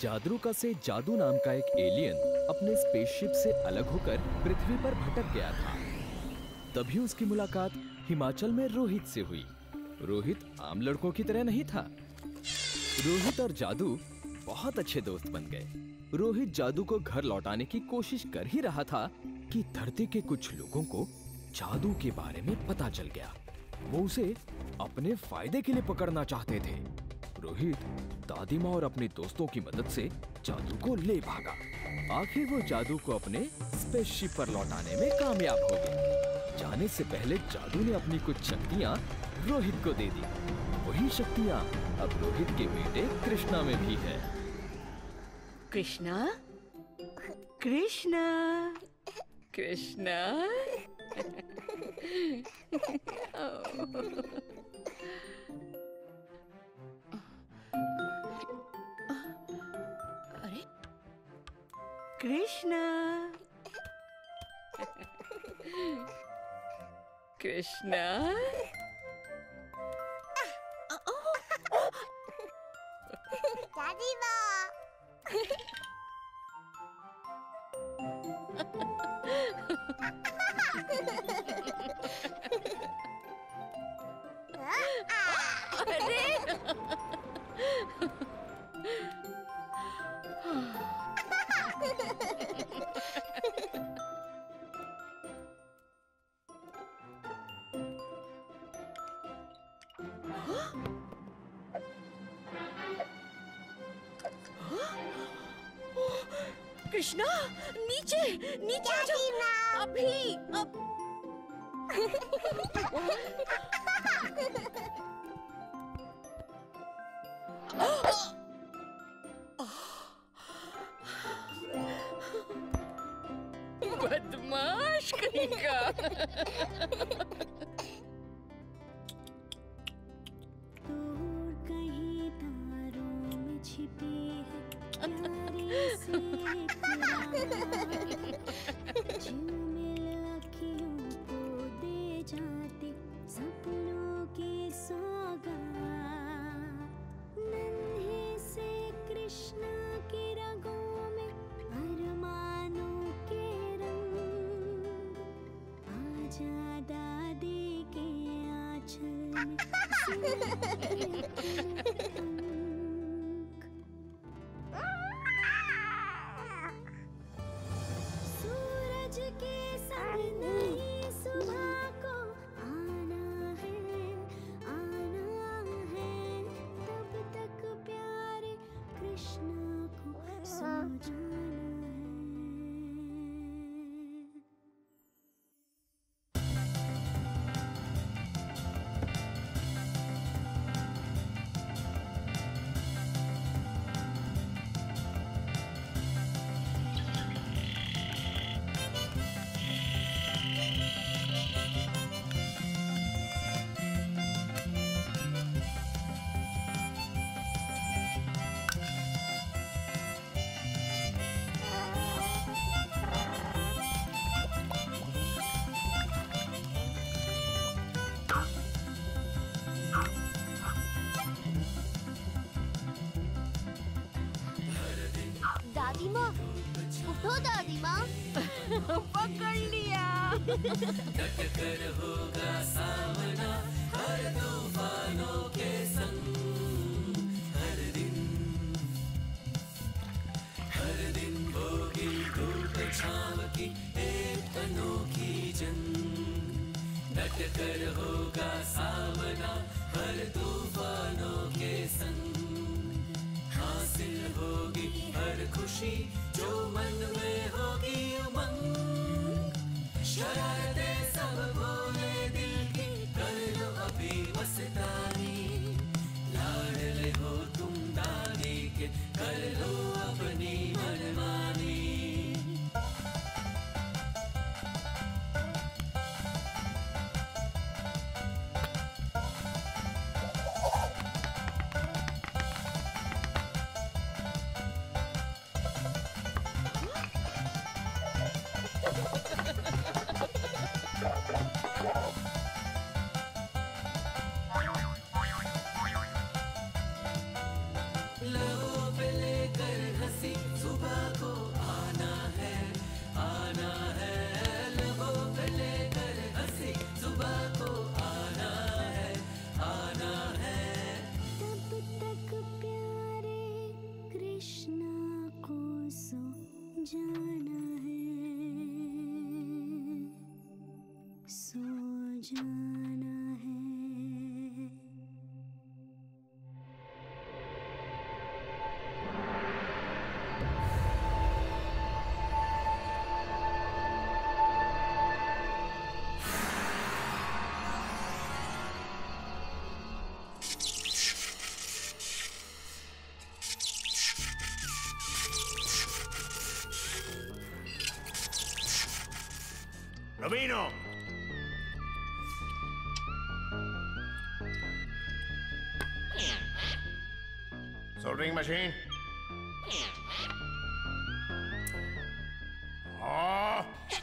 जादरूका से जादू नाम का एक एलियन अपने स्पेसशिप से अलग होकर पृथ्वी पर भटक गया था। तभी उसकी मुलाकात हिमाचल में रोहित से हुई। रोहित आम लड़कों की तरह नहीं था। रोहित और जादू बहुत अच्छे दोस्त बन गए। रोहित जादू को घर लौटाने की कोशिश कर ही रहा था कि धरती के कुछ लोगों को जादू के बारे में पता चल गया। वो उसे अपने फायदे के लिए पकड़ना चाहते थे। रोहित दादी माँ और अपने दोस्तों की मदद से जादू को ले भागा। आखिर वो जादू को अपने स्पेसशिप पर लौटाने में कामयाब हो गए। जाने से पहले जादू ने अपनी कुछ शक्तियाँ रोहित को दे दी। वही शक्तियाँ अब रोहित के बेटे कृष्णा में भी है। कृष्णा, कृष्णा, कृष्णा। अरे कृष्णा, कृष्णा। दादी माँ। कृष्णा, नीचे नीचे आ जाओ। अभी अब बदमाश कहीं का। दूर कहीं तारों में छिपी है प्यारी सी झिलमिल अखियों को दे जाते सपनों की सौगात। नन्हे से कृष्णा की रगों में अरमानों के रंग। आजा दादी के आंचल में सूरज के संग नई सुबह को आना है तब तक प्यारे कृष्णा को सो जाना है। दादी माँ, उठो दादी माँ। पकड़ लिया। डटकर होगा सामना हर तूफानों के संग। हर दिन होगी धूप छाँव की एक अनोखी जंग। डटकर होगा सामना हर तूफानों के संग। हासिल होगी हर खुशी जो मन में होगी उमंग। शरारतें सब भोले दिल की कर लो अभी मस्तानी। लाडले हो तुम दादी के कर लो अपनी मनमानी। लबों पे लेकर जाना है। Robino! Soldering machine.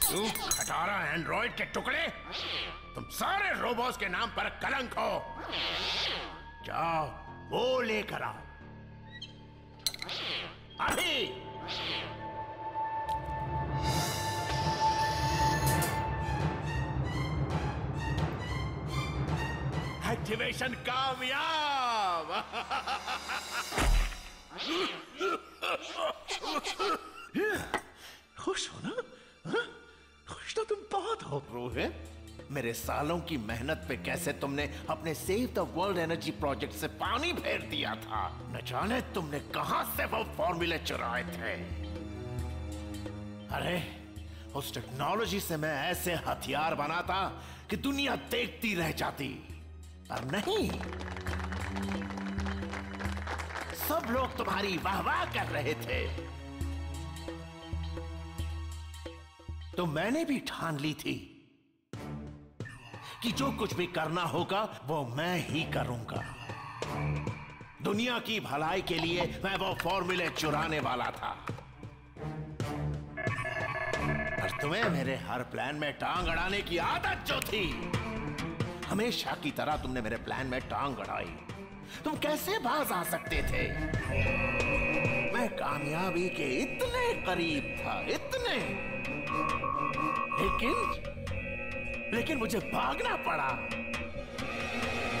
तू खटारा एंड्रॉइड के टुकड़े, तुम सारे रोबोट्स के नाम पर कलंक हो। जाओ वो लेकर आओ अभी। एक्टिवेशन कामयाब। खुश हो ना? हाँ? खुश तो तुम बहुत हो रोहित। मेरे सालों की मेहनत पे कैसे तुमने अपने save the world energy project से पानी फेर दिया था। न जाने तुमने कहां से वो फॉर्मूले चुराए थे। अरे उस टेक्नोलॉजी से मैं ऐसे हथियार बनाता कि दुनिया देखती रह जाती, पर नहीं। सब लोग तुम्हारी वाहवाह कर रहे थे, तो मैंने भी ठान ली थी कि जो कुछ भी करना होगा वो मैं ही करूंगा। दुनिया की भलाई के लिए मैं वो फॉर्मूले चुराने वाला था। पर तुम्हें मेरे हर प्लान में टांग अड़ाने की आदत जो थी, हमेशा की तरह तुमने मेरे प्लान में टांग अड़ाई। तुम कैसे बाज आ सकते थे? मैं कामयाबी के इतने करीब था, इतने, लेकिन मुझे भागना पड़ा।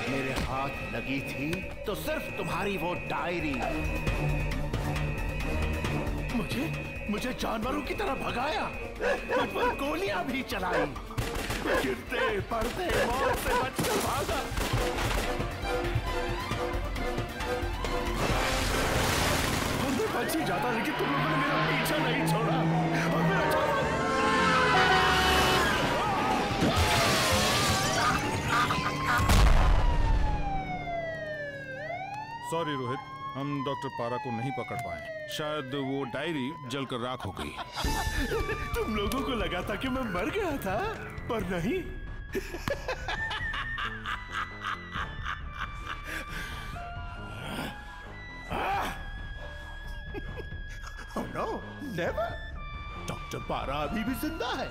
मेरे हाथ लगी थी तो सिर्फ तुम्हारी वो डायरी। मुझे जानवरों की तरह भगाया, मुझ पर गोलियां भी चलाई। गिरते पड़ते मौत से बचकर भागा। मैं बच ही जाता, लेकिन तुम लोगों ने मेरा पीछा नहीं छोड़ा और मैं अचानक। सॉरी रोहित, हम डॉक्टर पारा को नहीं पकड़ पाए। शायद वो डायरी जलकर राख हो गई। तुम लोगों को लगा था कि मैं मर गया था, पर नहीं। Oh no, never. डॉक्टर पारा अभी भी जिंदा है।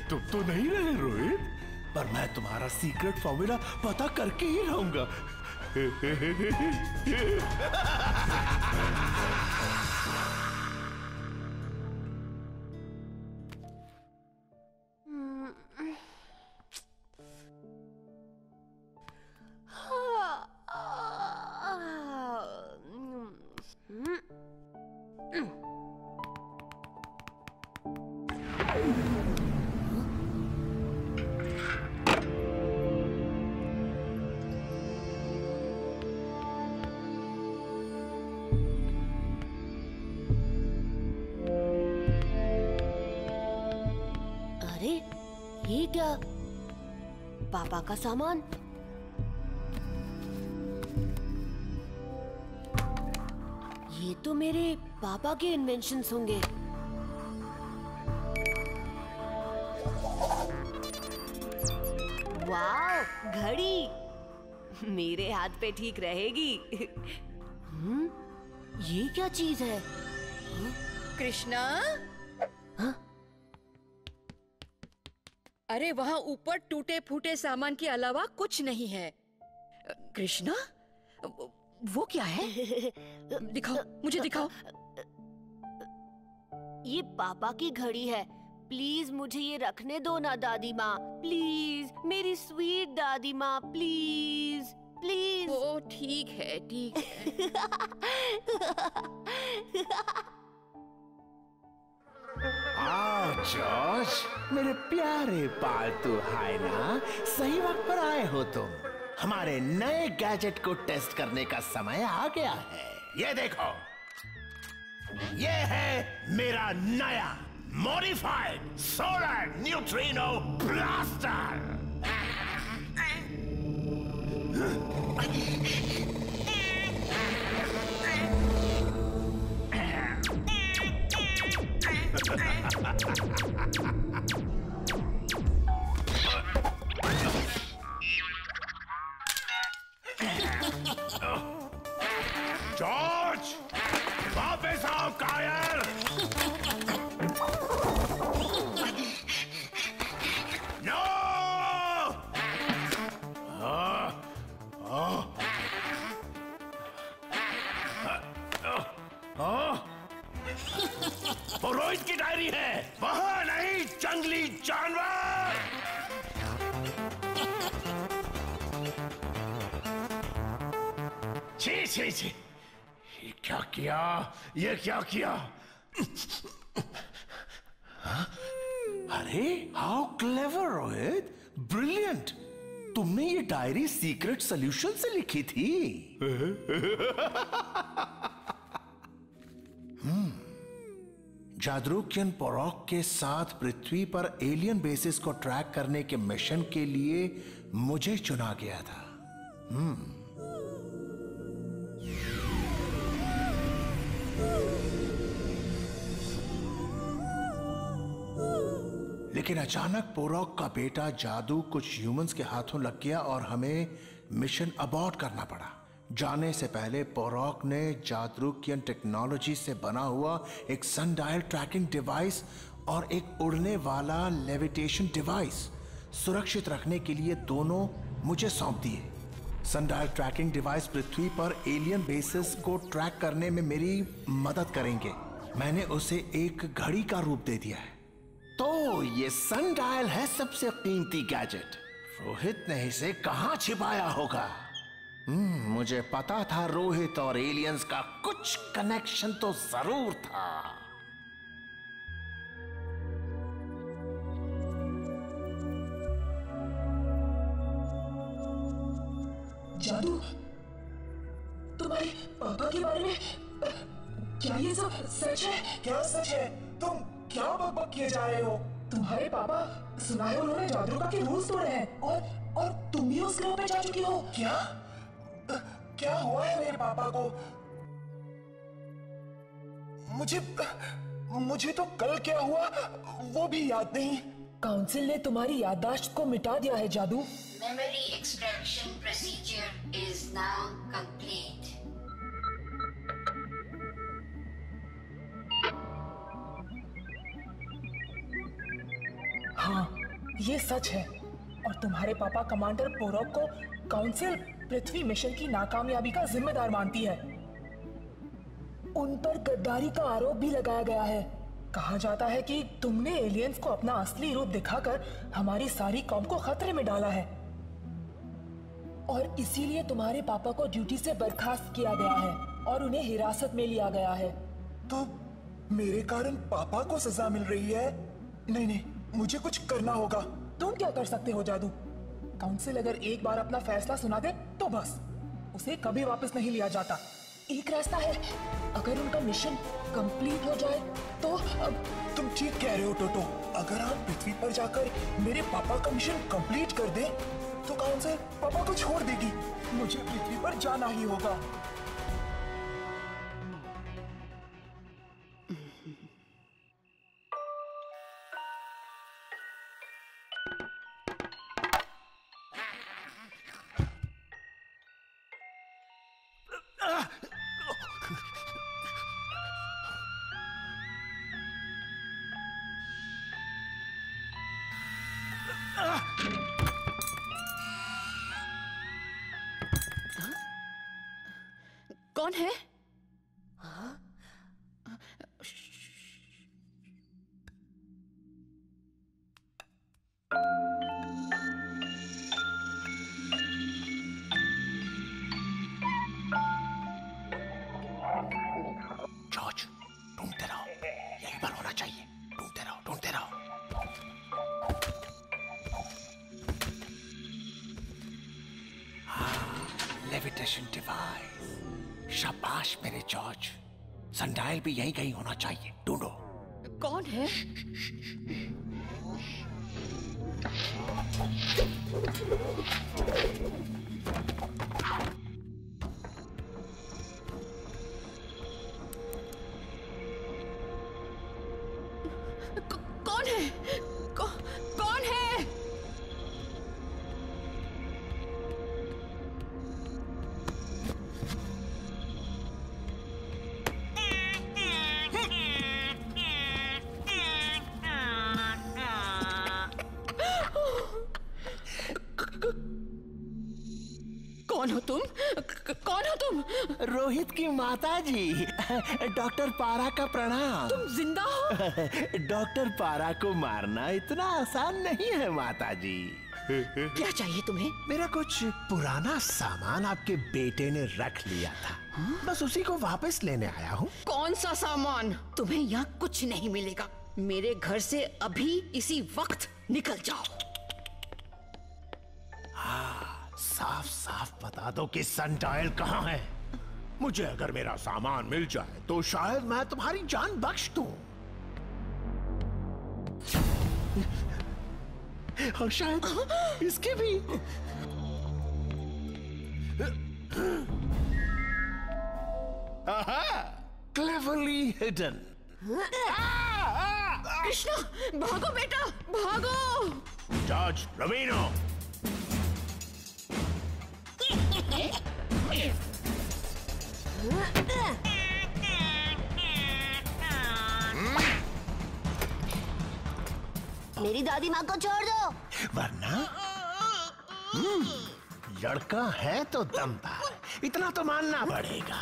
तुम तो नहीं रहे रोहित, पर मैं तुम्हारा सीक्रेट फॉर्मूला पता करके ही रहूंगा। ये क्या? पापा का सामान? ये तो मेरे पापा के इन्वेंशंस होंगे। वाव, घड़ी मेरे हाथ पे ठीक रहेगी। ये क्या चीज है? कृष्णा? हाँ? अरे वहाँ ऊपर टूटे फूटे सामान के अलावा कुछ नहीं है। कृष्णा, वो क्या है? दिखाओ, मुझे दिखाओ। ये पापा की घड़ी है। प्लीज मुझे ये रखने दो ना दादी माँ, प्लीज, मेरी स्वीट दादी माँ, प्लीज प्लीज। ओ ठीक है, ठीक है। आओ जॉर्ज, मेरे प्यारे पालतू हायना, सही वक्त पर आए हो तुम। हमारे नए गैजेट को टेस्ट करने का समय आ गया है। ये देखो, ये है मेरा नया modified solar neutrino blaster. George, वापस आओ कायर। नो! वो रोहित की डायरी है, वहां नहीं जंगली जानवर। छी छी छी, ये क्या किया, ये क्या किया? हाँ? अरे हाउ क्लेवर रोहित, ब्रिलियंट। तुमने ये डायरी सीक्रेट सॉल्यूशन से लिखी थी। जादरूकियन पोरॉक के साथ पृथ्वी पर एलियन बेसिस को ट्रैक करने के मिशन के लिए मुझे चुना गया था। लेकिन अचानक पोरॉक का बेटा जादू कुछ ह्यूमंस के हाथों लग गया और हमें मिशन अबॉर्ट करना पड़ा। जाने से पहले पोरॉक ने जादरूकियन टेक्नोलॉजी से बना हुआ एक सनडायल ट्रैकिंग डिवाइस और एक उड़ने वाला लेविटेशन डिवाइस सुरक्षित रखने के लिए दोनों मुझे सौंप दिए। सनडायल ट्रैकिंग डिवाइस पृथ्वी पर एलियन बेसिस को ट्रैक करने में मेरी मदद करेंगे। मैंने उसे एक घड़ी का रूप दे दिया है। तो ये सनडायल है सबसे कीमती गैजेट। रोहित ने इसे कहां छिपाया होगा? मुझे पता था रोहित और एलियंस का कुछ कनेक्शन तो जरूर था। जादू, तुम्हारे पापा के बारे में क्या ये सब सच है? क्या सच है? तुम क्या बकबक किए जा रहे हो? तुम्हारे पापा, सुना है उन्होंने जादू के रूल्स तोड़े हैं और तुम भी उस ग्रह पे जा चुकी हो। क्या हुआ है मेरे पापा को? मुझे तो कल क्या हुआ वो भी याद नहीं। काउंसिल ने तुम्हारी याददाश्त को मिटा दिया है जादू। Memory extraction procedure is now complete. हाँ, ये सच है। और तुम्हारे पापा कमांडर पोरॉक को काउंसिल पृथ्वी मिशन की नाकामयाबी का जिम्मेदार मानती है। उन पर गद्दारी का आरोप भी लगाया गया है। कहा जाता है कि तुमने एलियंस को अपना असली रूप दिखाकर हमारी सारी कौम को खतरे में डाला है और इसीलिए तुम्हारे पापा को ड्यूटी से बर्खास्त किया गया है और उन्हें हिरासत में लिया गया है। तो मेरे कारण पापा को सजा मिल रही है? नहीं, मुझे कुछ करना होगा। तुम क्या कर सकते हो जादू? काउंसिल अगर एक बार अपना फैसला सुना दे तो बस उसे कभी वापस नहीं लिया जाता। एक रास्ता है, अगर उनका मिशन कंप्लीट हो जाए तो। अब तुम ठीक कह रहे हो टोटो। अगर आप पृथ्वी पर जाकर मेरे पापा का मिशन कंप्लीट कर दें तो काउंसिल पापा को छोड़ देगी। मुझे पृथ्वी पर जाना ही होगा। कौन है? जॉर्ज, ढूंढते रहो, यहीं पर होना चाहिए। ढूंढते रहो। सनडायल भी यहीं कहीं होना चाहिए, ढूंढो। कौन है? कौन है? कौन है? कौन हो तुम? कौन हो तुम? रोहित की माता जी। डॉक्टर पारा का प्रणाम। तुम जिंदा हो? डॉक्टर पारा को मारना इतना आसान नहीं है माता जी। क्या चाहिए तुम्हें? मेरा कुछ पुराना सामान आपके बेटे ने रख लिया था। बस उसी को वापस लेने आया हूँ। कौन सा सामान? तुम्हें यहाँ कुछ नहीं मिलेगा। मेरे घर से अभी इसी वक्त निकल जाओ। साफ साफ बता दो कि सनडायल कहाँ है। मुझे अगर मेरा सामान मिल जाए तो शायद मैं तुम्हारी जान बख्श दूं। और शायद इसके भी। Cleverly hidden. कृष्णा, भागो बेटा, भागो। जॉर्ज, रवीनो। मेरी दादी माँ को छोड़ दो, वरना लड़का है तो दमदार, इतना तो मानना पड़ेगा।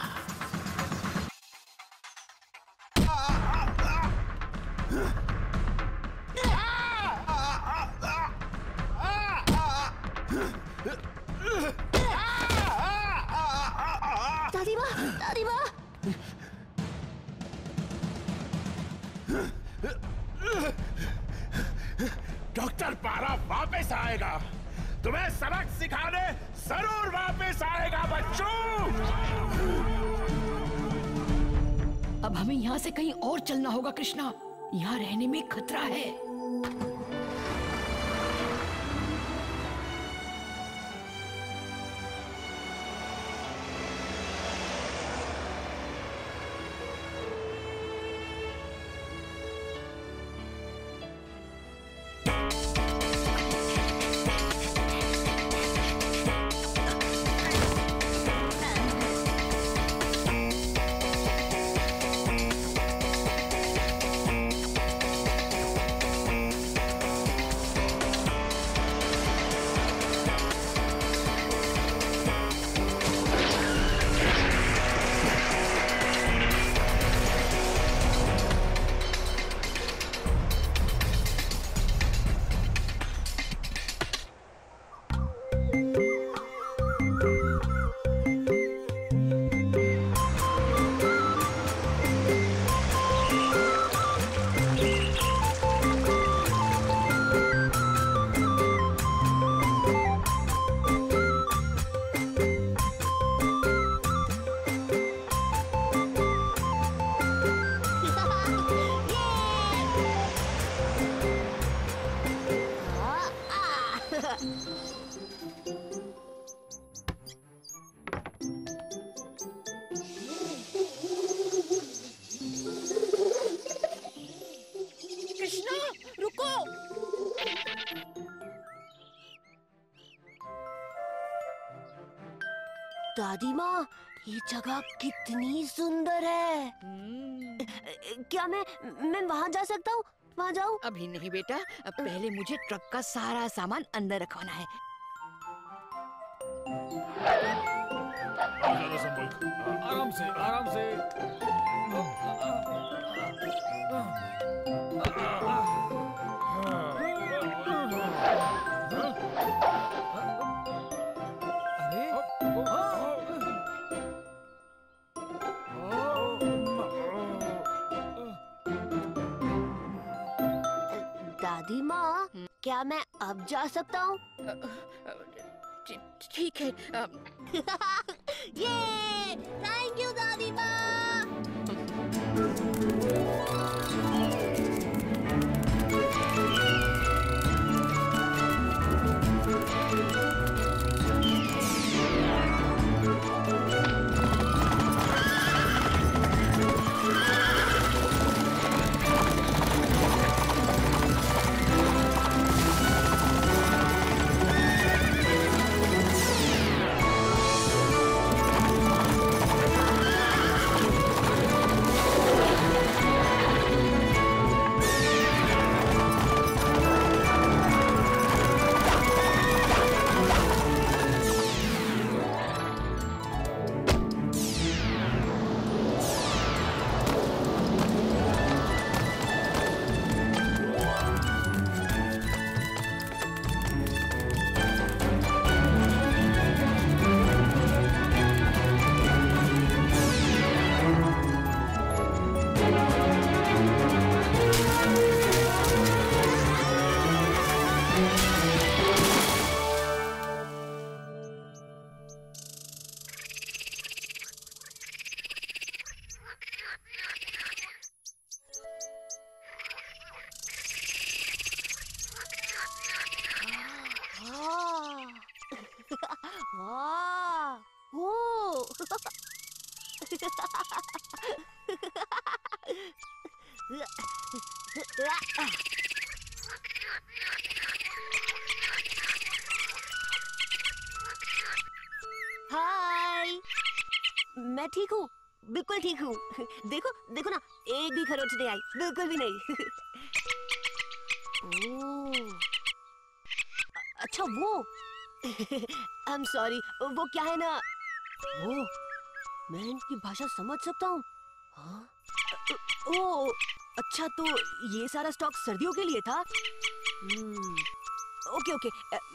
दादी माँ, दादी माँ। डॉक्टर पारा वापस आएगा, तुम्हें सबक सिखाने जरूर वापस आएगा बच्चों। अब हमें यहाँ से कहीं और चलना होगा कृष्णा, यहाँ रहने में खतरा है। दादी माँ, ये जगह कितनी सुंदर है। क्या मैं वहाँ जा सकता हूँ? वहाँ जाऊँ? अभी नहीं बेटा, अब पहले मुझे ट्रक का सारा सामान अंदर रखवाना है। आराम से, आराम से। दादी माँ, क्या मैं अब जा सकता हूँ? ठीक है। ये थैंक यू दादी माँ। हाय, मैं ठीक हूँ, बिल्कुल ठीक हूँ। देखो देखो ना, एक भी खरोच नहीं आई, बिल्कुल भी नहीं। ओह, अच्छा वो। आई एम सॉरी, वो क्या है ना, वो मैं इनकी भाषा समझ सकता हूँ। हाँ? ओह, अच्छा तो ये सारा स्टॉक सर्दियों के लिए था। ओके ओके,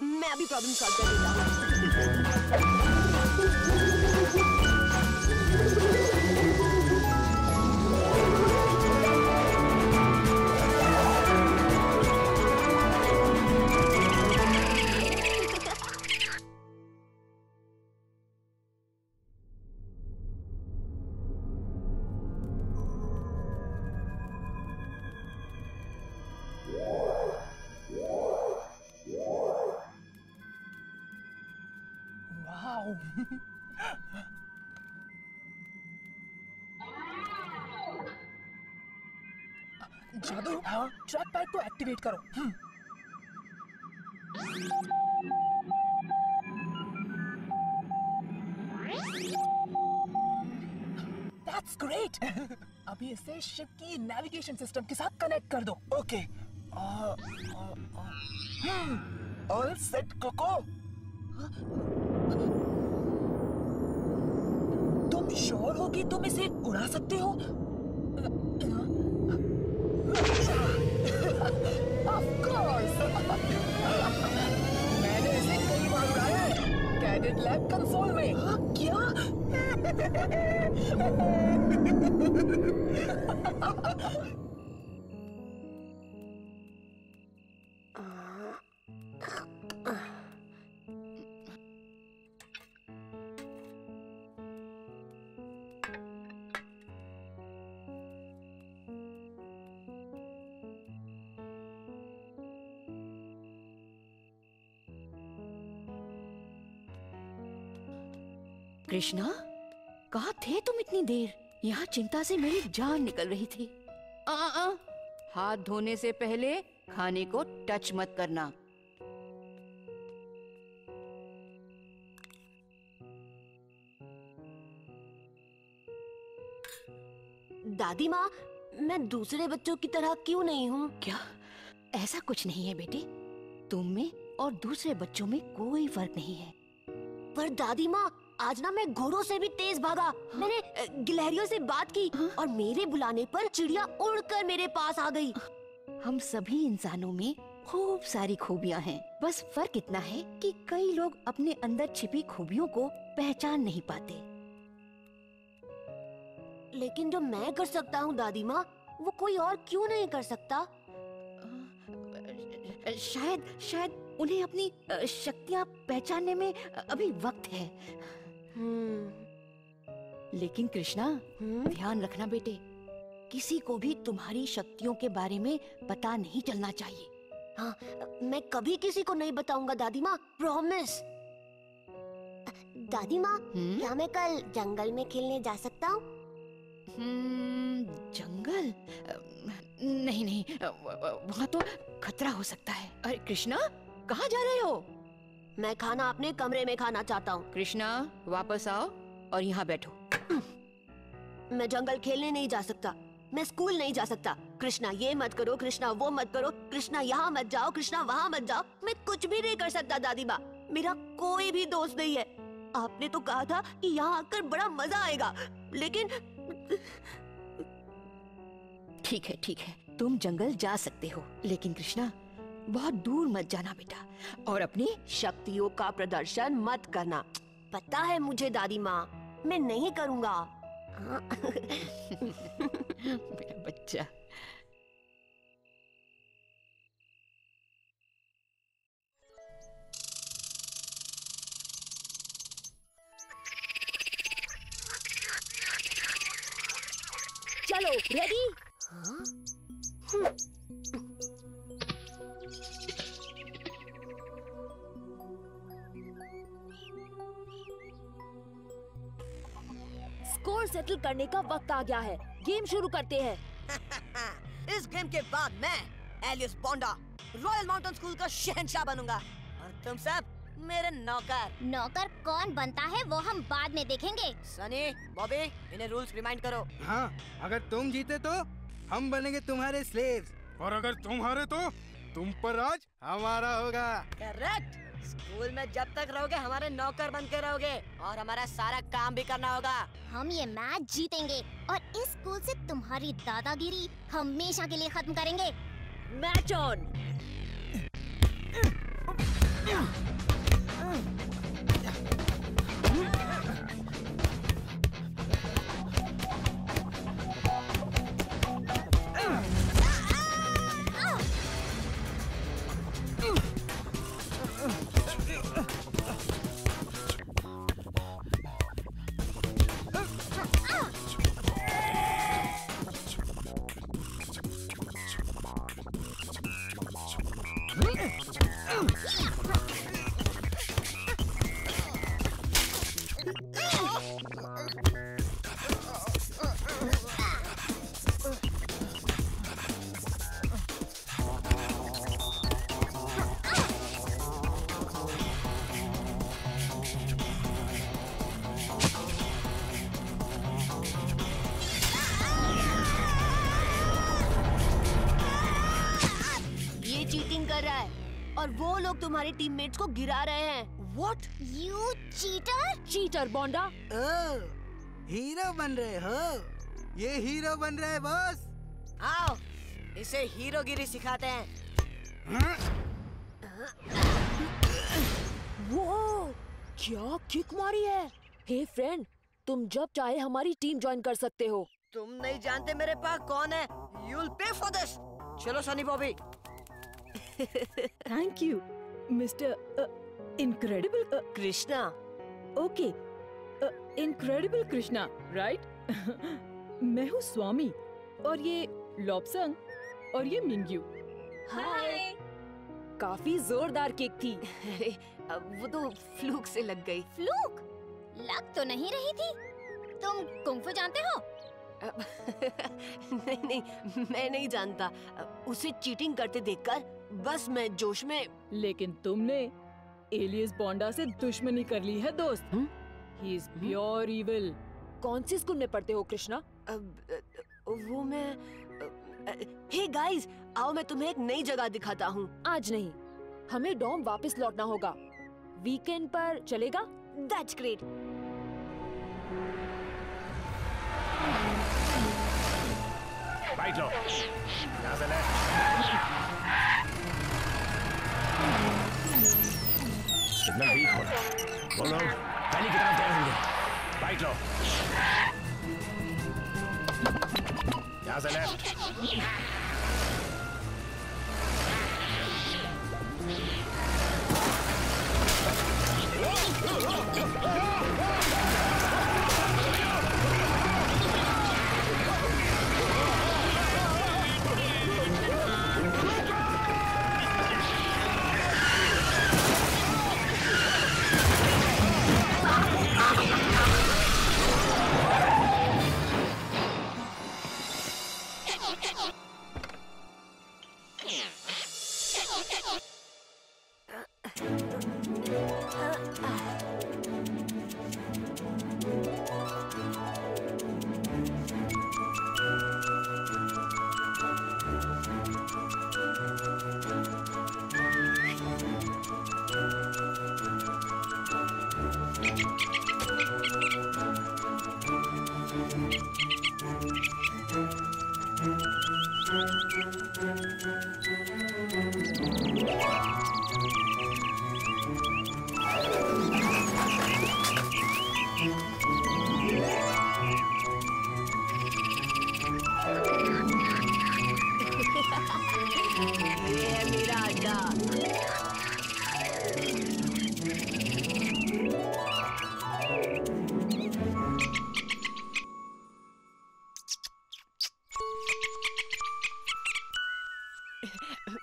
मैं अभी प्रॉब्लम सॉल्व कर देता हूँ। वाओ। जादू, हाँ, ट्रैक पैड को एक्टिवेट करो। That's great. अभी इसे शिप की नेविगेशन सिस्टम के साथ कनेक्ट कर दो। ओके। All set Coco. तुम श्योर हो कि तुम इसे उड़ा सकते हो? Of course. मैंने इसे कई बार उड़ाया है, कैडेट लैब कंसोल में। क्या? कृष्णा, कहाँ थे तुम इतनी देर? यहाँ चिंता से मेरी जान निकल रही थी। हाथ धोने से पहले खाने को टच मत करना। दादी माँ, मैं दूसरे बच्चों की तरह क्यों नहीं हूँ? क्या? ऐसा कुछ नहीं है बेटे, तुम में और दूसरे बच्चों में कोई फर्क नहीं है। पर दादी माँ, आज ना मैं घोड़ों से भी तेज भागा। मैंने गिलहरियों से बात की और मेरे बुलाने पर चिड़िया उड़कर मेरे पास आ गई। हम सभी इंसानों में खूब सारी खूबियां हैं, बस फर्क इतना है कि कई लोग अपने अंदर छिपी खूबियों को पहचान नहीं पाते। लेकिन जो मैं कर सकता हूँ दादी माँ, वो कोई और क्यों नहीं कर सकता? शायद उन्हें अपनी शक्तियाँ पहचानने में अभी वक्त है। लेकिन कृष्णा, ध्यान रखना बेटे, किसी को भी तुम्हारी शक्तियों के बारे में पता नहीं चलना चाहिए। हाँ, मैं कभी किसी को नहीं बताऊंगा दादी माँ, प्रॉमिस। दादी माँ, क्या मैं कल जंगल में खेलने जा सकता हूँ? जंगल? नहीं, वहाँ तो खतरा हो सकता है। अरे कृष्णा, कहाँ जा रहे हो? मैं खाना अपने कमरे में खाना चाहता हूँ। कृष्णा, वापस आओ और यहाँ बैठो। मैं जंगल खेलने नहीं जा सकता, मैं स्कूल नहीं जा सकता। कृष्णा ये मत करो, कृष्णा वो मत करो, कृष्णा यहाँ मत जाओ, कृष्णा वहाँ मत जाओ। मैं कुछ भी नहीं कर सकता दादी माँ, मेरा कोई भी दोस्त नहीं है। आपने तो कहा था कि यहाँ आकर बड़ा मजा आएगा, लेकिन ठीक है, तुम जंगल जा सकते हो, लेकिन कृष्णा बहुत दूर मत जाना बेटा, और अपनी शक्तियों का प्रदर्शन मत करना। पता है मुझे दादी माँ, मैं नहीं करूँगा। मेरा बच्चा। चलो, रेडी? स्कोर सेटल करने का वक्त आ गया है, गेम शुरू करते हैं। इस गेम के बाद मैं एलियस बोंडा रॉयल माउंटेन स्कूल का शहंशाह बनूंगा और तुम सब मेरे नौकर। नौकर कौन बनता है वो हम बाद में देखेंगे। सनी, बॉबी, इन्हें रूल्स रिमाइंड करो। हाँ, अगर तुम जीते तो हम बनेंगे तुम्हारे स्लेव्स, और अगर तुम हारे तो तुम पर राज हमारा होगा। करेक्ट। स्कूल में जब तक रहोगे हमारे नौकर बन के रहोगे और हमारा सारा काम भी करना होगा। हम ये मैच जीतेंगे और इस स्कूल से तुम्हारी दादागिरी हमेशा के लिए खत्म करेंगे। Match on. चीटिंग कर रहा है और वो लोग तुम्हारे टीममेट्स को गिरा रहे हैं। What? You cheater? Cheater bonda. Hero बन रहे हो? ये हीरो बन रहा है बॉस। आओ, इसे हीरोगिरी सिखाते हैं। वो क्या किक मारी है? हे फ्रेंड, तुम जब चाहे हमारी टीम ज्वाइन कर सकते हो। तुम नहीं जानते मेरे पास कौन है। You'll pay for this. चलो Sunny Bobby. Thank you, Mr. Incredible Krishna. Okay, Incredible Krishna, right? मैं हूँ स्वामी और ये लॉपसंग और ये मिंग्यू। हाय। काफी जोरदार किक थी। अरे वो तो फ्लूक से लग गई। फ्लूक? लग तो नहीं रही थी। तुम कुंफू जानते हो? नहीं, मैं नहीं जानता। उसे चीटिंग करते देखकर बस मैं जोश में। लेकिन तुमने एलियस बोंडा से दुश्मनी कर ली है दोस्त। He is pure evil. कौन सी स्कूल में पढ़ते हो कृष्णा? वो मैं। हे गाइस, आओ मैं तुम्हें एक नई जगह दिखाता हूँ। आज नहीं, हमें डॉम वापस लौटना होगा। वीकेंड पर चलेगा? That's great. बाइट लो। यहाँ से ले। सिग्नल वीक हो रहा है। बोलो, पहली की तरफ गए होंगे। बाइट लो। यहाँ से लेफ्ट।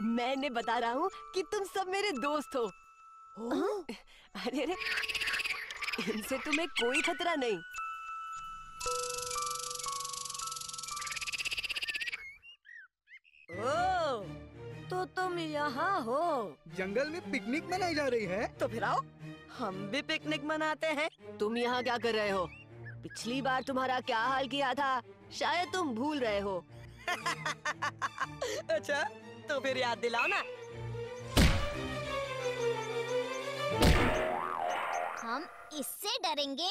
मैंने बता रहा हूँ कि तुम सब मेरे दोस्त हो। अरे अरे, इनसे तुम्हें कोई खतरा नहीं। तो तुम यहाँ हो। जंगल में पिकनिक मनाई जा रही है। तो फिर आओ, हम भी पिकनिक मनाते हैं। तुम यहाँ क्या कर रहे हो? पिछली बार तुम्हारा क्या हाल किया था, शायद तुम भूल रहे हो। अच्छा, तो फिर याद दिलाओ ना। हम इससे डरेंगे?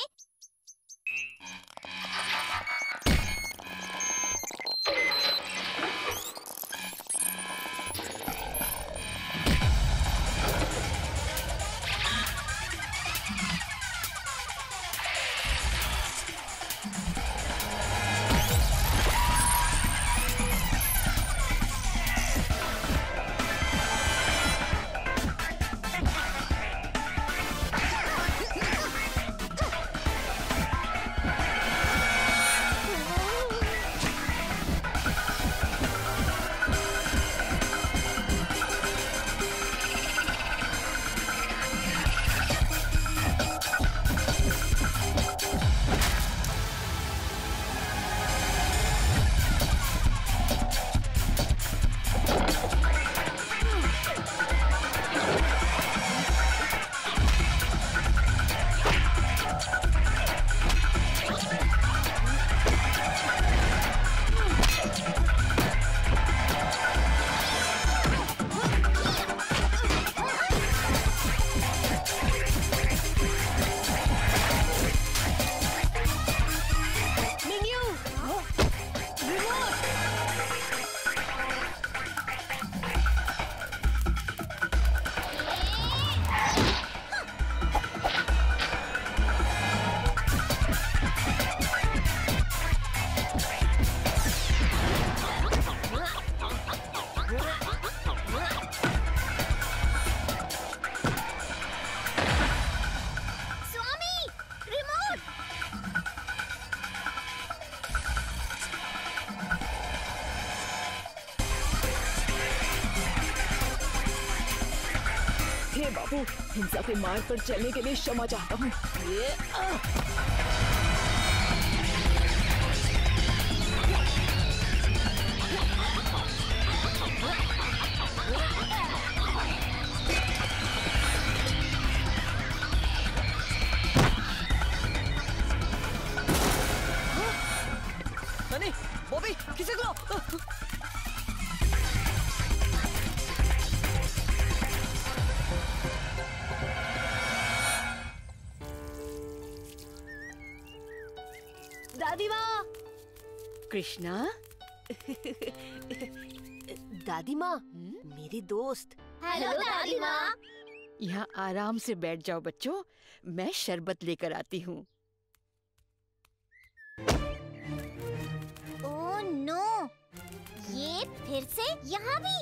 हे बाबू, हिंसा के मार्ग पर चलने के लिए क्षमा चाहता हूँ। सनी, बॉबी, किसी को दादी माँ। कृष्णा। दादी माँ, मेरी दोस्त। हेलो दादी माँ। यहाँ आराम से बैठ जाओ बच्चों, मैं शरबत लेकर आती हूँ। ओह नो, ये फिर से यहाँ भी?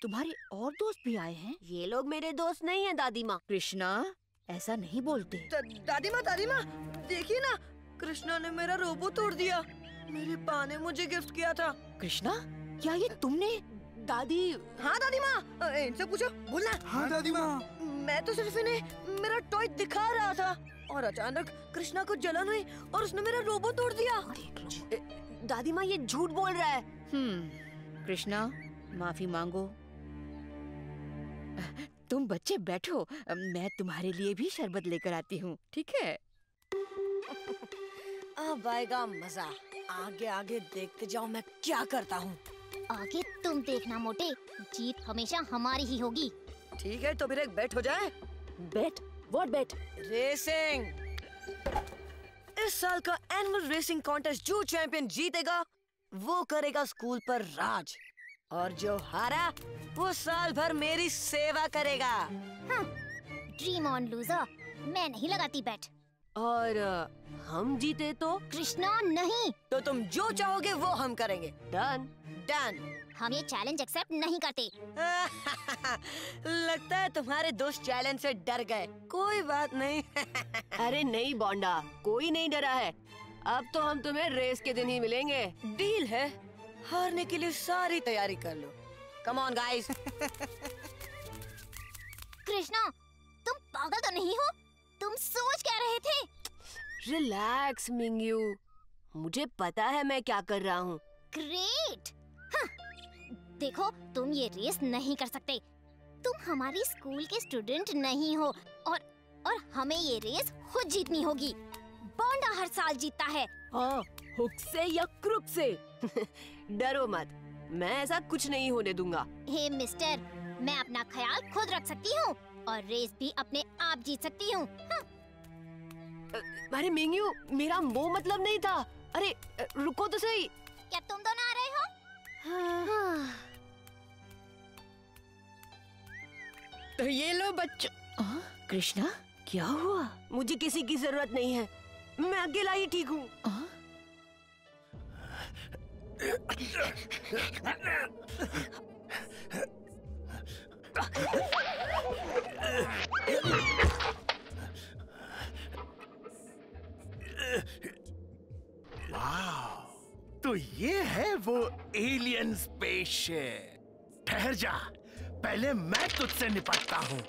तुम्हारे और दोस्त भी आए हैं? ये लोग मेरे दोस्त नहीं हैं दादी माँ। कृष्णा, ऐसा नहीं बोलते। दादी माँ, देखिए ना, कृष्णा ने मेरा रोबो तोड़ दिया। मेरे पा ने मुझे गिफ्ट किया था। कृष्णा, क्या ये तुमने? दादी। हाँ दादी माँ, इनसे पूछो, बोलना। हाँ दादी माँ। मैं तो सिर्फ इन्हें मेरा टॉय दिखा रहा था और अचानक कृष्णा को जलन हुई और उसने मेरा रोबो तोड़ दिया। दादी माँ, ये झूठ बोल रहा है। कृष्णा, माफी मांगो। तुम बच्चे बैठो, मैं तुम्हारे लिए भी शरबत लेकर आती हूँ, ठीक है? अब आएगा मजा। आगे आगे देखते जाओ मैं क्या करता हूँ। आगे तुम देखना मोटे, जीत हमेशा हमारी ही होगी। ठीक है, तो फिर एक बेट हो जाए। बेट? What bet? रेसिंग। इस साल का एनुअल रेसिंग कॉन्टेस्ट जो चैंपियन जीतेगा वो करेगा स्कूल पर राज, और जो हारा वो साल भर मेरी सेवा करेगा। ड्रीम ऑन लूजर, मैं नहीं लगाती बेट। और हम जीते तो? कृष्णा नहीं। तो तुम जो चाहोगे वो हम करेंगे। डन। डन। हम ये चैलेंज एक्सेप्ट नहीं करते। लगता है तुम्हारे दोस्त चैलेंज से डर गए। कोई बात नहीं। अरे नहीं बॉन्डा, कोई नहीं डरा है। अब तो हम तुम्हें रेस के दिन ही मिलेंगे। डील है, हारने के लिए सारी तैयारी कर लो। Come on guys. कृष्णा, तुम पागल तो नहीं हो? तुम सोच क्या रहे थे? रिलैक्स मिंगयू, मुझे पता है मैं क्या कर रहा हूँ। ग्रेट। हाँ, देखो तुम ये रेस नहीं कर सकते। तुम हमारी स्कूल के स्टूडेंट नहीं हो और हमें ये रेस खुद जीतनी होगी। बोंडा हर साल जीतता है। हाँ, हुक से या क्रुक से। डरो मत, मैं ऐसा कुछ नहीं होने दूंगा। हे मिस्टर, मैं अपना ख्याल खुद रख सकती हूँ और रेस भी अपने आप जीत सकती हूँ। हाँ। अरे मिंगयू, मेरा वो मतलब नहीं था। अरे रुको तो सही। क्या तुम दोनों आ रहे हो? हाँ। तो ये लो बच्चों। कृष्णा, क्या हुआ? मुझे किसी की जरूरत नहीं है, मैं अकेला ही ठीक हूँ। वाह, तो ये है वो एलियन स्पेसशिप। ठहर जा, पहले मैं तुझसे निपटता हूँ।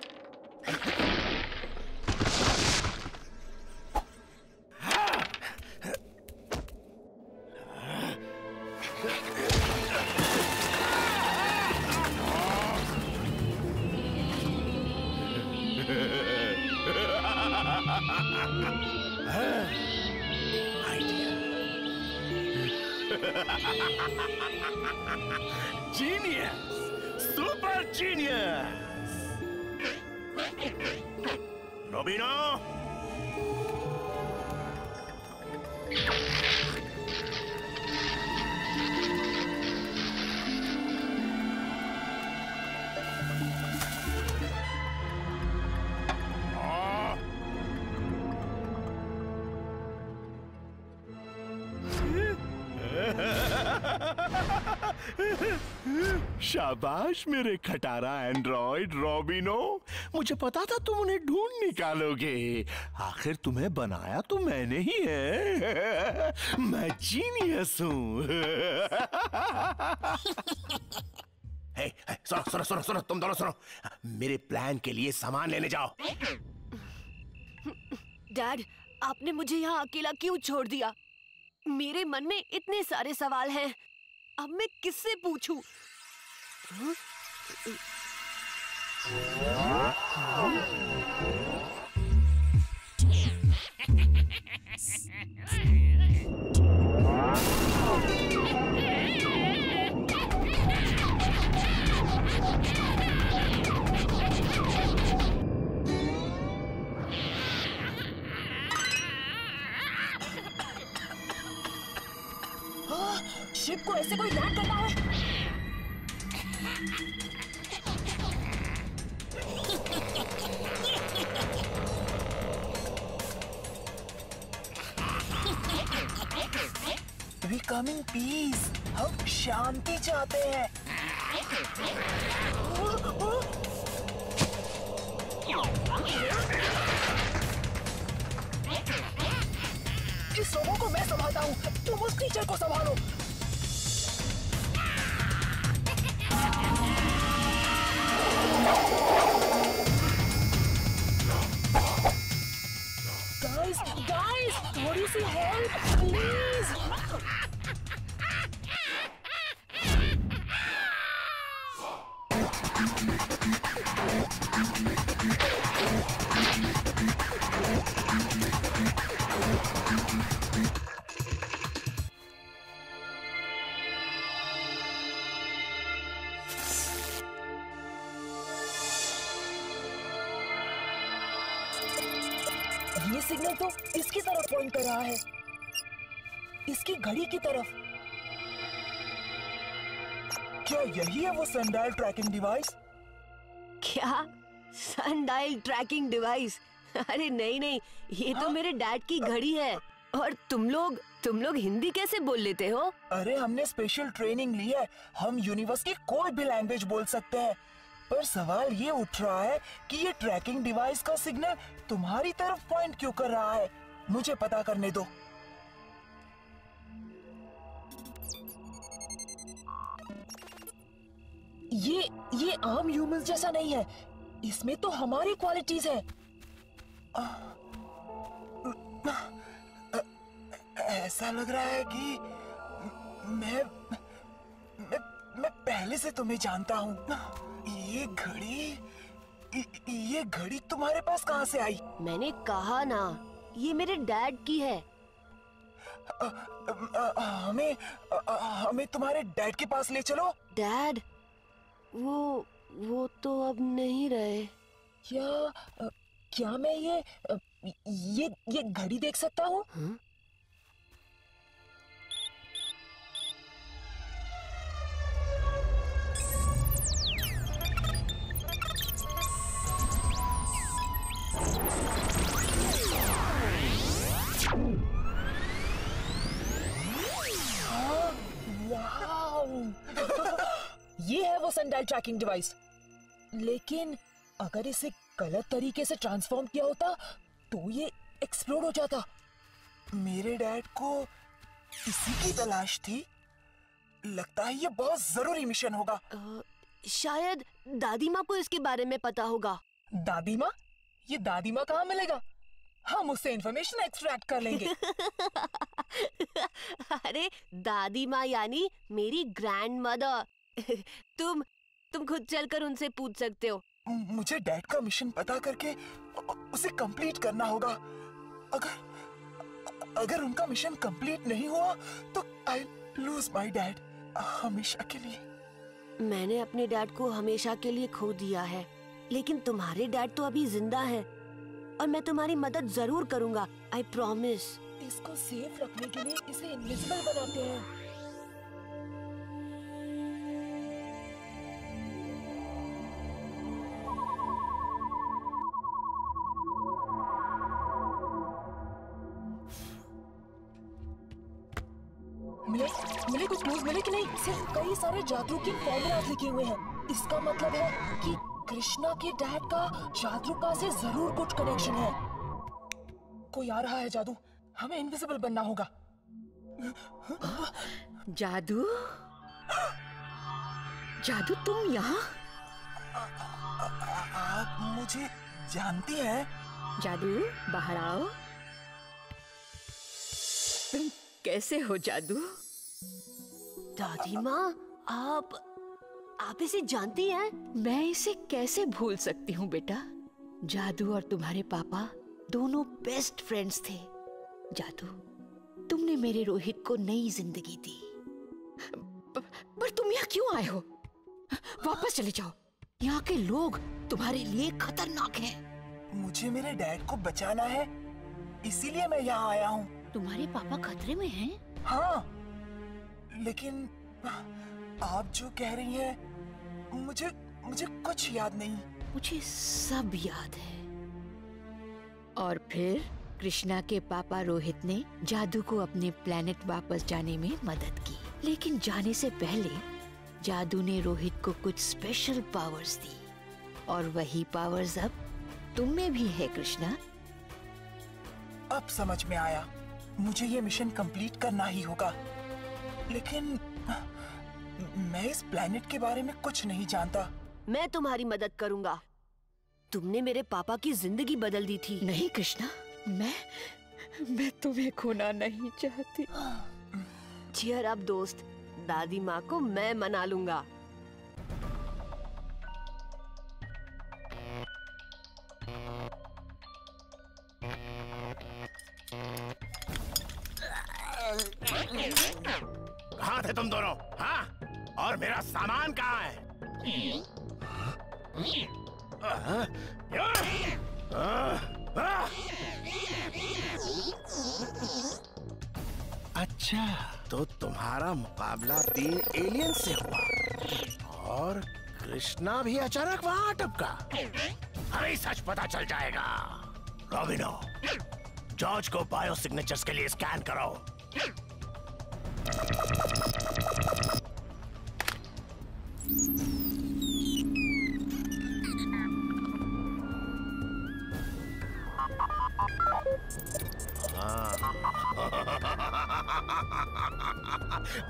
Genius! Super genius! Robino! शाबाश मेरे खटारा एंड्रॉइड रॉबिनो, मुझे पता था तुम उन्हें ढूंढ निकालोगे। आखिर तुम्हें बनाया तो मैंने ही है। मैं जीनियस हूँ। सुनो सुनो सुनो सुनो, तुम दोनों सुनो, मेरे प्लान के लिए सामान लेने जाओ। डैड, आपने मुझे यहाँ अकेला क्यों छोड़ दिया? मेरे मन में इतने सारे सवाल हैं, अब मैं किससे पूछूं? शिप को ऐसे कोई लैंड करना है? We come in peace. हम शांति चाहते हैं। इस लोगों को मैं संभालता हूँ, तुम उस टीचर को संभालो। Guys, थोड़ी सी हेल्प प्लीज। ये सिग्नल तो इसकी तरफ पॉइंट कर रहा है, इसकी घड़ी की तरफ। क्या यही है वो सनडायल ट्रैकिंग डिवाइस? क्या सनडायल ट्रैकिंग डिवाइस? अरे नहीं नहीं, ये तो मेरे डैड की घड़ी है। और तुम लोग हिंदी कैसे बोल लेते हो? अरे हमने स्पेशल ट्रेनिंग ली है, हम यूनिवर्स की कोई भी लैंग्वेज बोल सकते हैं। पर सवाल ये उठ रहा है कि ये ट्रैकिंग डिवाइस का सिग्नल तुम्हारी तरफ पॉइंट क्यों कर रहा है? मुझे पता करने दो। ये आम ह्यूमंस जैसा नहीं है, इसमें तो हमारी क्वालिटीज है। ऐसा लग रहा है कि मैं मैं पहले से तुम्हें जानता हूँ। ये घड़ी तुम्हारे पास कहाँ से आई? मैंने कहा ना, ये मेरे डैड की है। हमें तुम्हारे डैड के पास ले चलो। डैड? वो तो अब नहीं रहे। क्या मैं ये घड़ी देख सकता हूँ? ये है वो सनडायल ट्रैकिंग डिवाइस। लेकिन अगर इसे गलत तरीके से ट्रांसफॉर्म किया होता तो ये एक्सप्लोड हो जाता। मेरे डैड को इसी की तलाश थी। लगता है ये बहुत जरूरी मिशन होगा। शायद दादी माँ को इसके बारे में पता होगा। दादी माँ? ये दादी माँ कहाँ मिलेगा? हम उससे इंफॉर्मेशन एक्सट्रैक्ट कर लेंगे। अरे दादी माँ यानी मेरी ग्रैंड मदर। तुम खुद चलकर उनसे पूछ सकते हो। मुझे डैड का मिशन पता करके उसे कंप्लीट करना होगा। अगर उनका मिशन कंप्लीट नहीं हुआ तो आई लूज माय डैड हमेशा के लिए। मैंने अपने डैड को हमेशा के लिए खो दिया है, लेकिन तुम्हारे डैड तो अभी जिंदा है और मैं तुम्हारी मदद जरूर करूंगा। I promise. इसको सेफ रखने के लिए इसे इनविजिबल बनाते हैं। मिले कुछ क्लूज मिले कि नहीं? सिर्फ कई सारे जादू के फॉर्मूलाज लिखे हुए हैं। इसका मतलब है कि कृष्णा के डैड का जादूका से जरूर कुछ कनेक्शन है। कोई आ रहा है जादू, हमें इनविजिबल बनना होगा। जादू? जादू तुम यहाँ? आप मुझे जानती हैं? जादू बाहर आओ। तुम कैसे हो जादू? दादी माँ, आप इसे जानती हैं? मैं इसे कैसे भूल सकती हूँ बेटा। जादू और तुम्हारे पापा दोनों बेस्ट फ्रेंड्स थे। जादू, तुमने मेरे रोहित को नई जिंदगी दी। पर तुम यहाँ क्यों आए हो? वापस चले जाओ। यहाँ के लोग तुम्हारे लिए खतरनाक हैं। मुझे मेरे डैड को बचाना है, इसीलिए मैं यहाँ आया हूँ। तुम्हारे पापा खतरे में हैं? हाँ, लेकिन आप जो कह रही हैं, मुझे कुछ याद नहीं। मुझे सब याद है। और फिर कृष्णा के पापा रोहित ने जादू को अपने प्लेनेट वापस जाने में मदद की, लेकिन जाने से पहले जादू ने रोहित को कुछ स्पेशल पावर्स दी, और वही पावर्स अब तुम में भी है कृष्णा। अब समझ में आया, मुझे ये मिशन कंप्लीट करना ही होगा। लेकिन मैं इस प्लेनेट के बारे में कुछ नहीं जानता। मैं तुम्हारी मदद करूंगा। तुमने मेरे पापा की जिंदगी बदल दी थी। नहीं कृष्णा, मैं तुम्हें खोना नहीं चाहती। चियर अप दोस्त, दादी माँ को मैं मना लूंगा। कहाँ थे तुम दोनों? हाँ? और मेरा सामान कहाँ है? अच्छा, तो तुम्हारा मुकाबला 3 एलियन से हुआ और कृष्णा भी अचानक वहाँ टपका। हमें सच पता चल जाएगा। रॉबिनो, जॉर्ज को बायो सिग्नेचर्स के लिए स्कैन करो।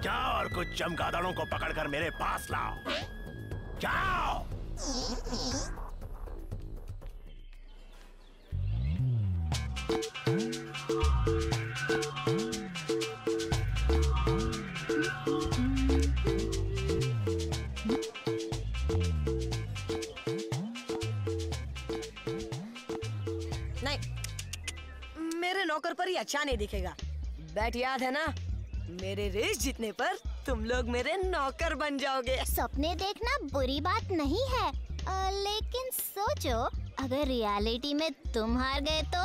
जाओ और कुछ चमगादड़ों को पकड़कर मेरे पास लाओ। जाओ। मेरे नौकर पर ही अच्छा नहीं दिखेगा। बैट याद है ना, मेरे रेस जीतने पर तुम लोग मेरे नौकर बन जाओगे। सपने देखना बुरी बात नहीं है, लेकिन सोचो अगर रियलिटी में तुम हार गए तो?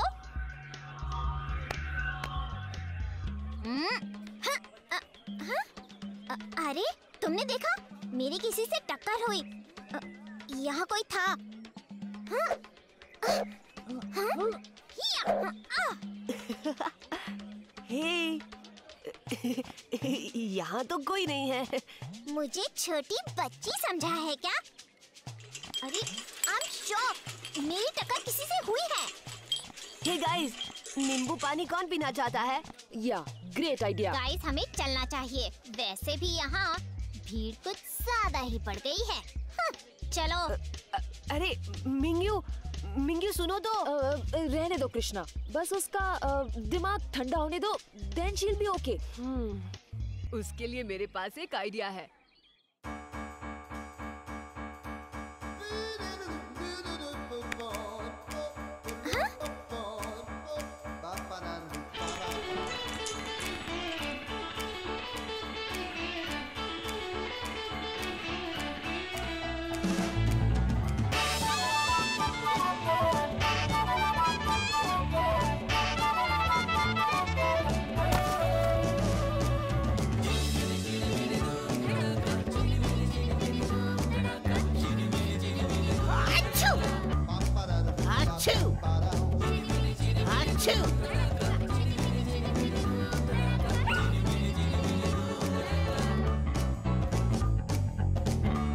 अरे तुमने देखा, मेरी किसी से टक्कर हुई। यहाँ कोई था। हे, यहाँ तो कोई नहीं है। मुझे छोटी बच्ची समझा है क्या? अरे आई एम शॉक्ड, मेरी टक्कर किसी से हुई है। हे गाइस, नींबू पानी कौन पीना चाहता है? या ग्रेट आइडिया। गाइस हमें चलना चाहिए, वैसे भी यहाँ भीड़ कुछ ज्यादा ही पड़ गई है। चलो। अरे मिंग्यू सुनो तो। रहने दो कृष्णा, बस उसका दिमाग ठंडा होने दो, then she will be okay. उसके लिए मेरे पास एक आइडिया है।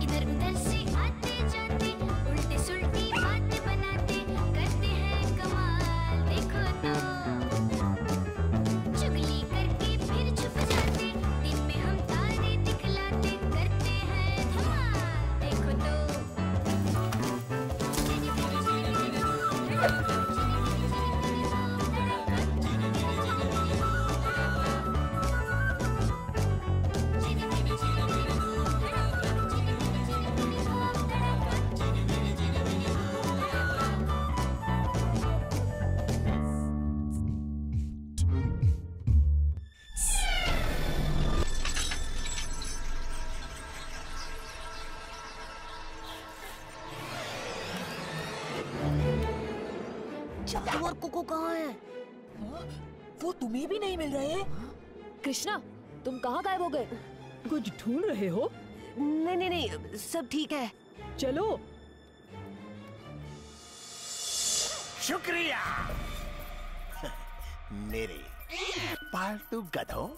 इधर उधर से आते जाते, उल्टे सुल्टी बातें बनाते, करते हैं कमाल देखो तो। चुगली करके फिर छुप जाते, दिन में हम तारे दिखलाते, करते हैं धमाल देखो तो। जादू और कोको कहाँ है? वो तुम्हें भी नहीं मिल रहे? कृष्णा, तुम कहाँ गायब हो गए? कुछ ढूंढ रहे हो? नहीं, सब ठीक है। चलो। शुक्रिया मेरे पालतू गधों,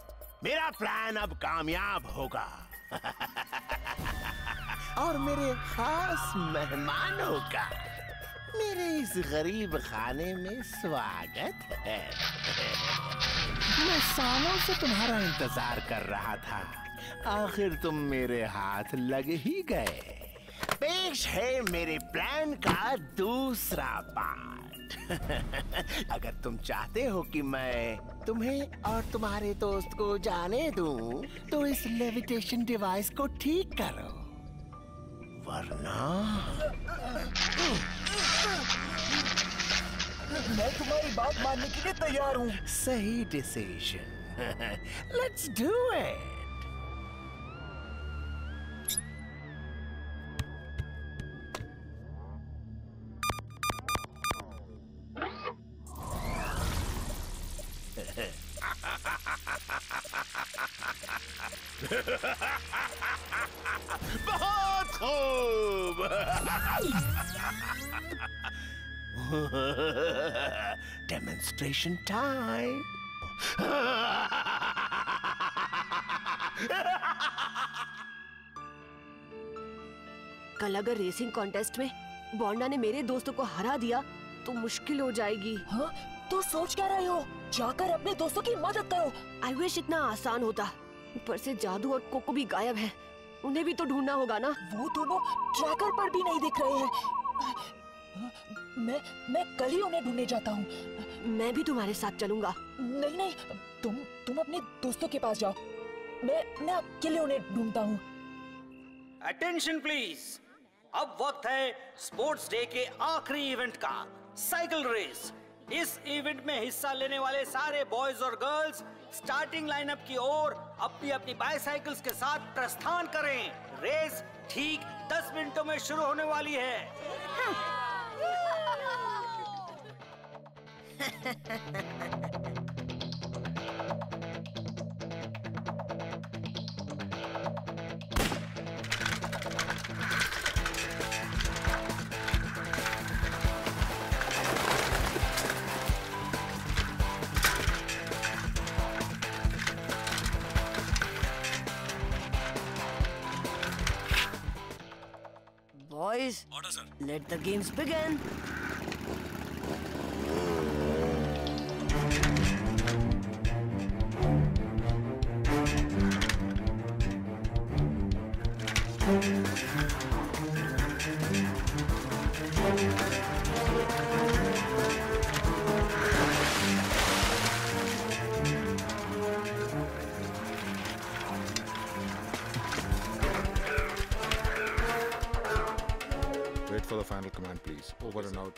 मेरा प्लान अब कामयाब होगा। और मेरे खास मेहमानों का मेरे इस गरीब खाने में स्वागत है। मैं सालों से तुम्हारा इंतजार कर रहा था, आखिर तुम मेरे हाथ लग ही गए। पेश है मेरे प्लान का दूसरा पार्ट। अगर तुम चाहते हो कि मैं तुम्हें और तुम्हारे दोस्त को जाने दूं, तो इस लेविटेशन डिवाइस को ठीक करो, वरना मैं तुम्हारी बात मानने के लिए तैयार हूँ। सही डिसीजन। Let's do it. बहुत खूब। Demonstration time. कल अगर रेसिंग कॉन्टेस्ट में बोंडा ने मेरे दोस्तों को हरा दिया तो मुश्किल हो जाएगी। हाँ? तो सोच क्या रहे हो? जाकर अपने दोस्तों की मदद करो। आई विश इतना आसान होता। ऊपर से जादू और कोको भी गायब है, उन्हें भी तो ढूंढना होगा ना। वो दोनों ट्रैकर पर भी नहीं दिख रहे हैं। मैं कल ही उन्हें ढूंढने जाता हूँ। मैं भी तुम्हारे साथ चलूंगा। नहीं, तुम अपने दोस्तों के पास जाओ, मैं अकेले उन्हें ढूंढता हूँ। अटेंशन प्लीज, अब वक्त है स्पोर्ट्स डे के आखिरी इवेंट का, साइकिल रेस। इस इवेंट में हिस्सा लेने वाले सारे बॉयज और गर्ल्स स्टार्टिंग लाइनअप की ओर अपनी अपनी बाइसाइकिल्स के साथ प्रस्थान करें। रेस ठीक 10 मिनटों में शुरू होने वाली है। Boys, Order, sir. let the games begin. Wait for the final command, please. Over and out.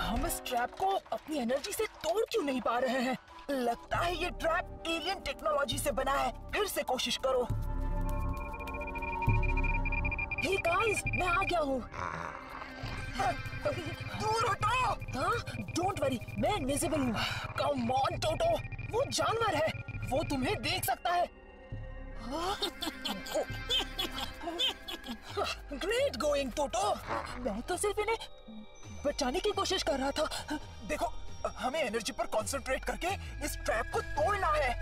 हम इस ट्रैप को अपनी एनर्जी से तोड़ क्यों नहीं पा रहे हैं? लगता है ये ट्रैप एलियन टेक्नोलॉजी से बना है। फिर से कोशिश करो। हे गाइस, मैं आ गया हूँ। दूर हटो। हाँ, डोंट वरी, मैं इनविजिबल हूँ। कम ऑन टोटो, वो जानवर है, वो तुम्हें देख सकता है। ग्रेट गोइंग टोटो। मैं तो सिर्फ इन्हें बचाने की कोशिश कर रहा था। देखो, हमें एनर्जी पर कंसंट्रेट करके इस ट्रैप को तोड़ना है।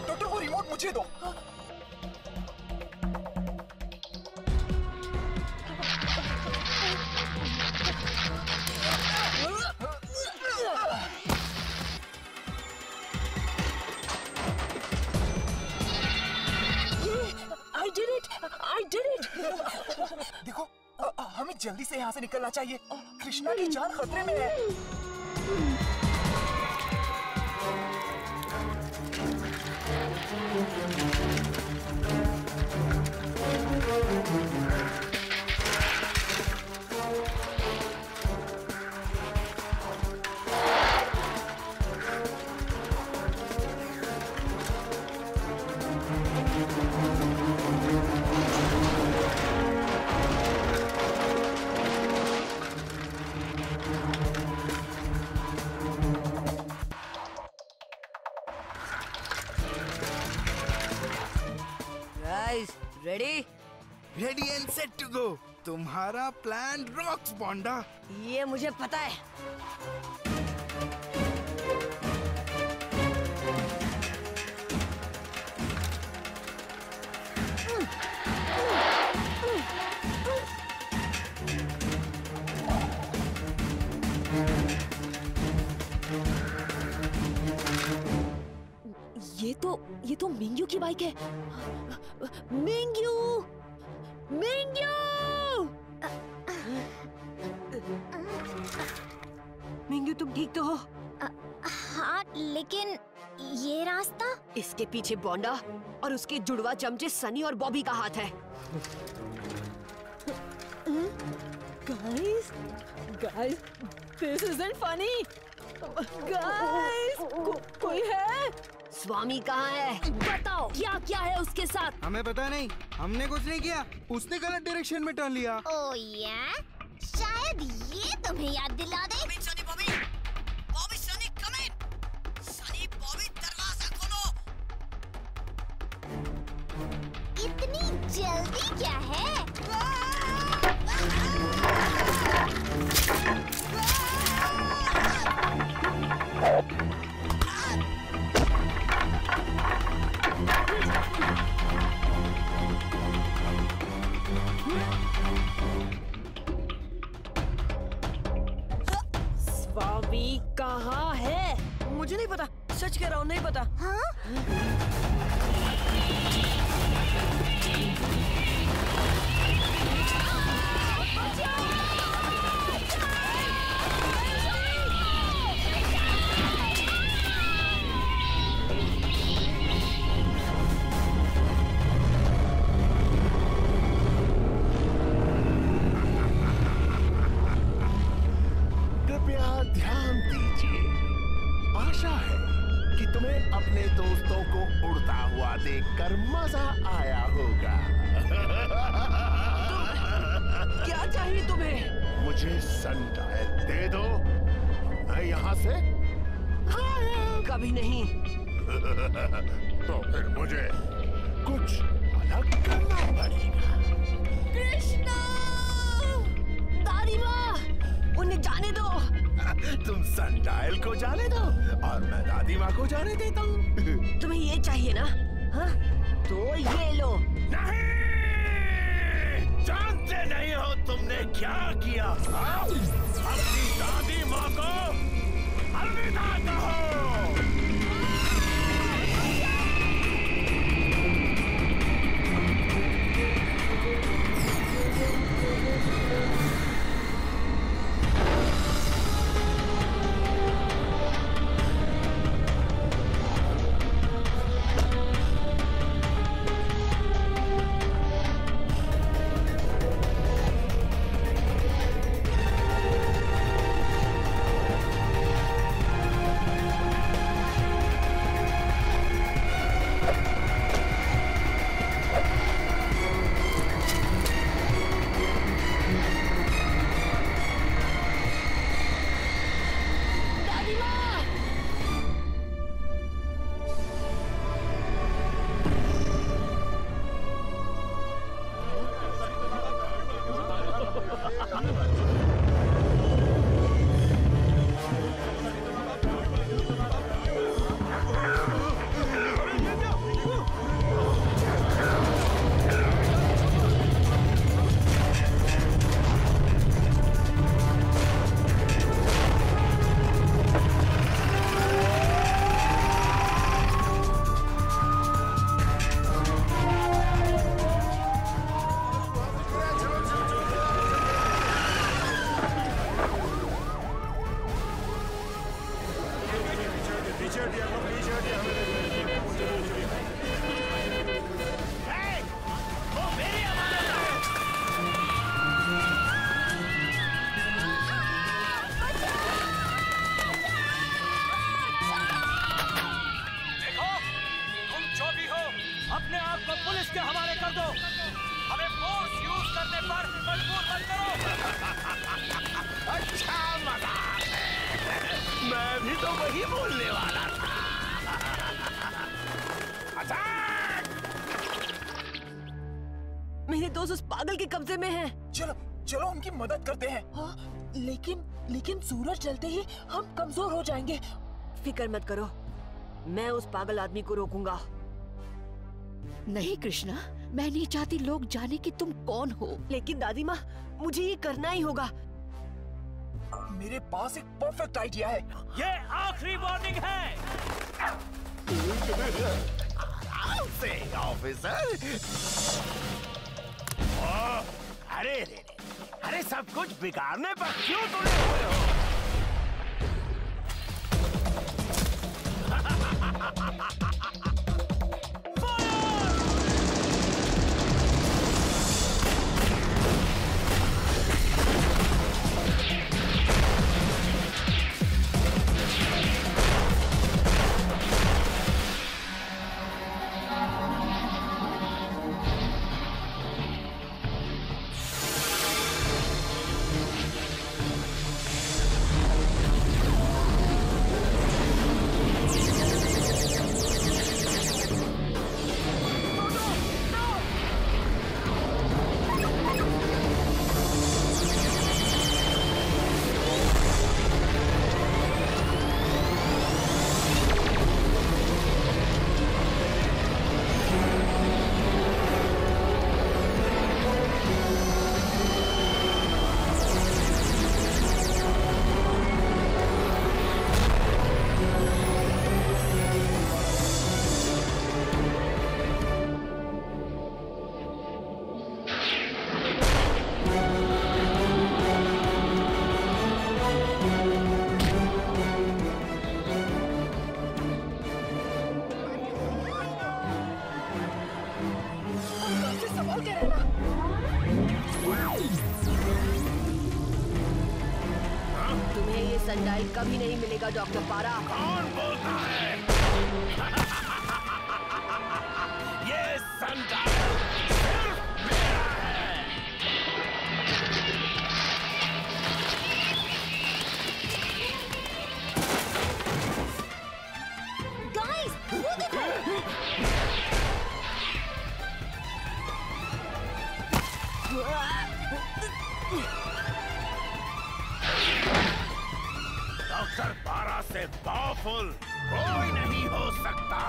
टोटो, वो रिमोट मुझे दो। I did it! देखो, हमें जल्दी से यहाँ से निकलना चाहिए। कृष्णा की जान खतरे में है। Ready? Ready and set to go. तुम्हारा प्लान रॉक्स बॉन्डा। ये मुझे पता है। ये तो मिंग्यू की बाइक है। मिंग्यू! मिंग्यू! मिंग्यू, तुम ठीक तो हो? हाँ, लेकिन ये रास्ता? इसके पीछे बॉन्डा और उसके जुड़वा चमचे सनी और बॉबी का हाथ है। Guys, this isn't funny. Guys, कोई है? स्वामी कहाँ है? बताओ, क्या है उसके साथ? हमें पता नहीं, हमने कुछ नहीं किया। उसने गलत डायरेक्शन में टर्न लिया। ओह या? शायद ये तुम्हें याद दिला दे। Sunny, Bobby, Sunny, come in. सनी, बॉबी, दरवाजा खोलो। इतनी जल्दी क्या है? स्वामी कहाँ है? मुझे नहीं पता, सच कह रहा हूँ, नहीं पता। हाँ? देखकर मजा आया होगा। क्या चाहिए तुम्हें? मुझे सनडायल दे दो, मैं यहाँ से कभी नहीं। तो फिर मुझे कुछ अलग करना पड़ेगा। कृष्णा! दादी माँ, उन्हें जाने दो। तुम सनडायल को जाने दो और मैं दादी माँ को जाने देता हूँ। तुम्हें ये चाहिए ना? हाँ? तो ये लो। नहीं! जानते नहीं हो तुमने क्या किया? अपनी दादी माँ को अलविदा कहो। मेरे दोस्त उस पागल के कब्जे में हैं। चलो चलो उनकी मदद करते हैं। हाँ, लेकिन सूरज ढलते ही हम कमजोर हो जाएंगे। फिक्र मत करो, मैं उस पागल आदमी को रोकूंगा। नहीं कृष्णा, मैं नहीं चाहती लोग जाने कि तुम कौन हो। लेकिन दादी माँ, मुझे ये करना ही होगा। मेरे पास एक परफेक्ट आइडिया है। ये आखिरी वार्निंग है। आराम से ऑफिसर। अरे सब कुछ बिगाड़ने पर क्यों तुले हुए हो? तुम्हें ये सनडाइल कभी नहीं मिलेगा डॉक्टर पारा। कौन बोलता है? पावरफुल कोई नहीं हो सकता।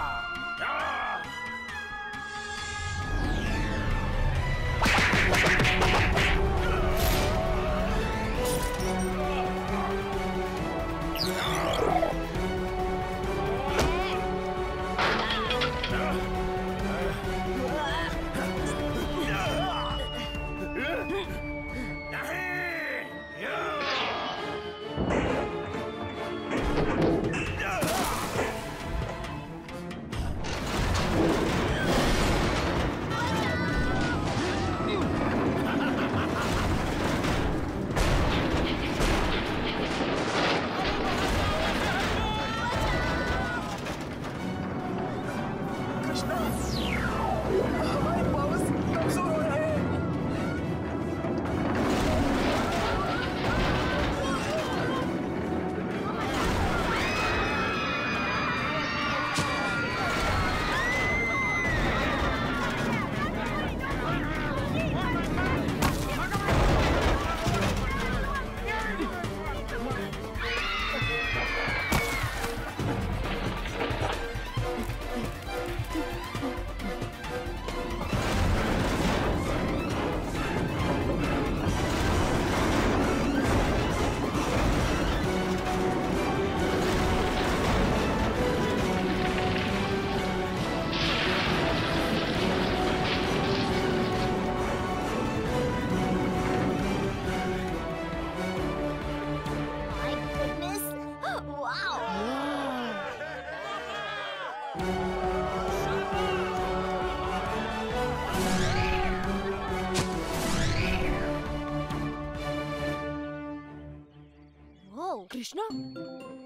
कृष्णा,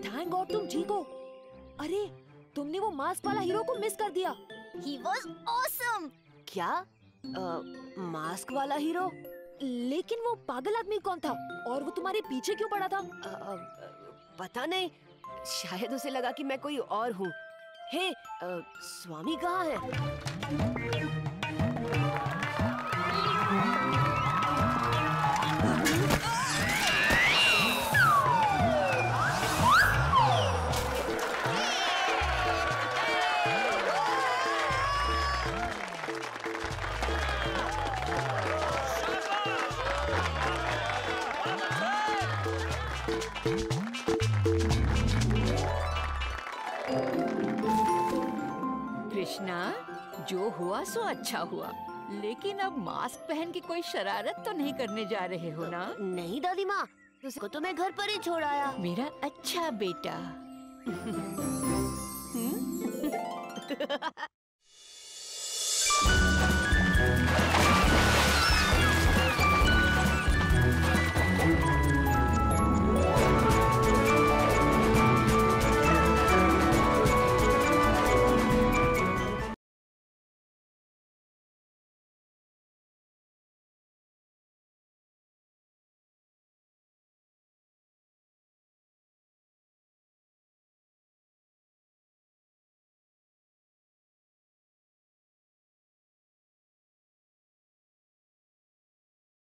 थैंक गॉड तुम ठीक हो। अरे तुमने वो मास्क वाला हीरो को मिस कर दिया। He was awesome. क्या? मास्क वाला हीरो? लेकिन वो पागल आदमी कौन था और वो तुम्हारे पीछे क्यों पड़ा था? पता नहीं, शायद उसे लगा कि मैं कोई और हूँ। हे, स्वामी कहाँ है? कृष्णा, जो हुआ सो अच्छा हुआ, लेकिन अब मास्क पहन के कोई शरारत तो नहीं करने जा रहे हो ना? नहीं दादी माँ, उसको तो मैं घर पर ही छोड़ आया। मेरा अच्छा बेटा।